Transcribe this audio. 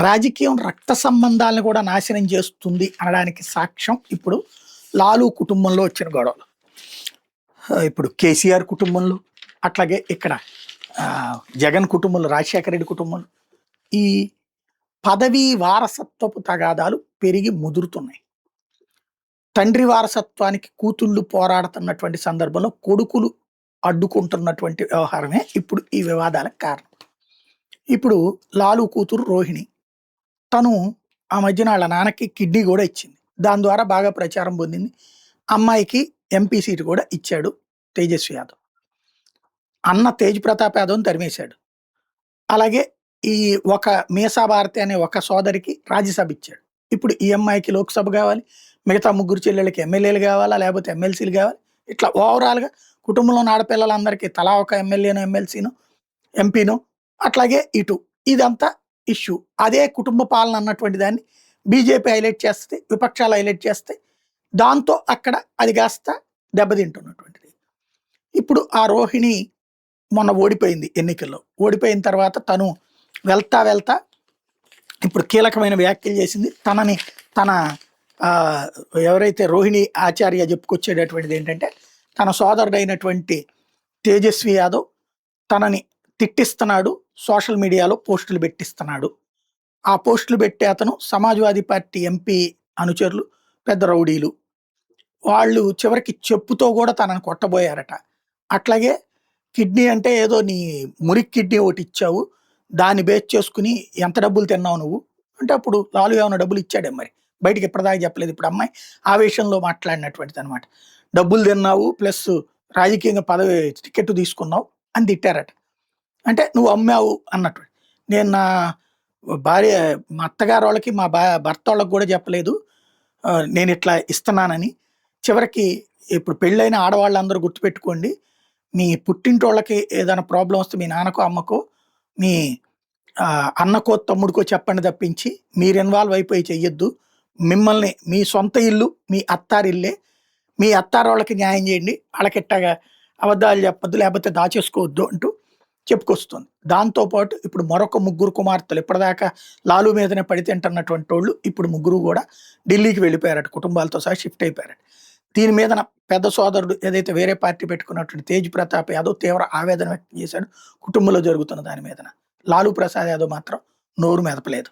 రాజకీయం రక్త సంబంధాలను కూడా నాశనం చేస్తుంది అనడానికి సాక్ష్యం ఇప్పుడు లాలు కుటుంబంలో వచ్చిన గొడవలు. ఇప్పుడు కేసీఆర్ కుటుంబంలో, అట్లాగే ఇక్కడ జగన్ కుటుంబంలో, రాజశేఖర రెడ్డి కుటుంబంలో ఈ పదవీ వారసత్వపు తగాదాలు పెరిగి ముదురుతున్నాయి. తండ్రి వారసత్వానికి కూతుళ్ళు పోరాడుతున్నటువంటి సందర్భంలో కొడుకులు అడ్డుకుంటున్నటువంటి వ్యవహారమే ఇప్పుడు ఈ వివాదాలకు కారణం. ఇప్పుడు లాలు కూతురు రోహిణి, తను ఆ మధ్యన వాళ్ళ నాన్నకి కిడ్నీ కూడా ఇచ్చింది. దాని ద్వారా బాగా ప్రచారం పొందింది. అమ్మాయికి ఎంపీ సీటు కూడా ఇచ్చాడు తేజస్వి యాదవ్. అన్న తేజ్ ప్రతాప్ యాదవ్ని తరిమేశాడు. అలాగే ఈ ఒక మీసా భారతి అనే ఒక సోదరికి రాజ్యసభ ఇచ్చాడు. ఇప్పుడు ఈ అమ్మాయికి లోక్సభ కావాలి, మిగతా ముగ్గురు చెల్లెళ్ళకి ఎమ్మెల్యేలు కావాలా, లేకపోతే ఎమ్మెల్సీలు కావాలి. ఇట్లా ఓవరాల్గా కుటుంబంలోని ఆడపిల్లలందరికీ తలా ఒక ఎమ్మెల్యేనో ఎమ్మెల్సీనో ఎంపీనో, అట్లాగే ఇటు ఇదంతా ఇష్యూ. అదే కుటుంబ పాలన అన్నటువంటి దాన్ని బీజేపీ హైలైట్ చేస్తే, విపక్షాలు హైలైట్ చేస్తే, దాంతో అక్కడ అది కాస్త దెబ్బతింటున్నటువంటిది. ఇప్పుడు ఆ రోహిణి మొన్న ఓడిపోయింది ఎన్నికల్లో. ఓడిపోయిన తర్వాత తను వెళ్తా వెళ్తా ఇప్పుడు కీలకమైన వ్యాఖ్యలు చేసింది. తన ఎవరైతే రోహిణి ఆచార్య చెప్పుకొచ్చేటటువంటిది ఏంటంటే, తన సోదరుడైనటువంటి తేజస్వి యాదవ్ తనని తిట్టిస్తున్నాడు, సోషల్ మీడియాలో పోస్టులు పెట్టిస్తున్నాడు. ఆ పోస్టులు పెట్టే అతను సమాజ్వాదీ పార్టీ ఎంపీ అనుచరులు, పెద్ద రౌడీలు. వాళ్ళు చివరికి చెప్పుతో కూడా తనని కొట్టబోయారట. అట్లాగే కిడ్నీ అంటే ఏదో నీ మురికి కిడ్నీ ఒకటి ఇచ్చావు, దాన్ని బేస్ చేసుకుని ఎంత డబ్బులు తిన్నావు నువ్వు అంటే, అప్పుడు లాలు ఏమైనా డబ్బులు ఇచ్చాడే మరి, బయటికి ఇప్పటిదాకా చెప్పలేదు. ఇప్పుడు అమ్మాయి ఆవేశంలో మాట్లాడినటువంటిది అనమాట. డబ్బులు తిన్నావు ప్లస్ రాజకీయంగా పదవి టికెట్ తీసుకున్నావు అని తిట్టారట. అంటే నువ్వు అమ్మావు అన్నట్టు. నేను నా భార్య, మా అత్తగారు వాళ్ళకి, మా భర్త వాళ్ళకి కూడా చెప్పలేదు నేను ఇట్లా ఇస్తున్నానని. చివరికి ఇప్పుడు పెళ్ళైన ఆడవాళ్ళందరూ గుర్తుపెట్టుకోండి, మీ పుట్టింటోళ్ళకి ఏదైనా ప్రాబ్లం వస్తే మీ నాన్నకో అమ్మకో మీ అన్నకో తమ్ముడికో చెప్పండి తప్పించి మీరు ఇన్వాల్వ్ అయిపోయి చెయ్యొద్దు. మిమ్మల్ని మీ సొంత ఇల్లు మీ అత్తారిల్లే, మీ అత్తారు వాళ్ళకి న్యాయం చేయండి, వాళ్ళకి ఇట్టగా అబద్ధాలు చెప్పొద్దు, లేకపోతే దాచేసుకోవద్దు అంటూ చెప్పుకొస్తుంది. దాంతోపాటు ఇప్పుడు మరొక ముగ్గురు కుమార్తెలు, ఇప్పటిదాకా లాలు మీదనే పడి తింటున్నటువంటి వాళ్ళు ఇప్పుడు ముగ్గురు కూడా ఢిల్లీకి వెళ్ళిపోయారట, కుటుంబాలతో సహా షిఫ్ట్ అయిపోయారట. దీని మీద పెద్ద సోదరుడు ఏదైతే వేరే పార్టీ పెట్టుకున్నటువంటి తేజ్ ప్రతాప్ యాదవ్ తీవ్ర ఆవేదన వ్యక్తం చేశాడు కుటుంబంలో జరుగుతున్న దాని మీద. లాలు ప్రసాద్ యాదవ్ మాత్రం నోరు మెదపలేదు.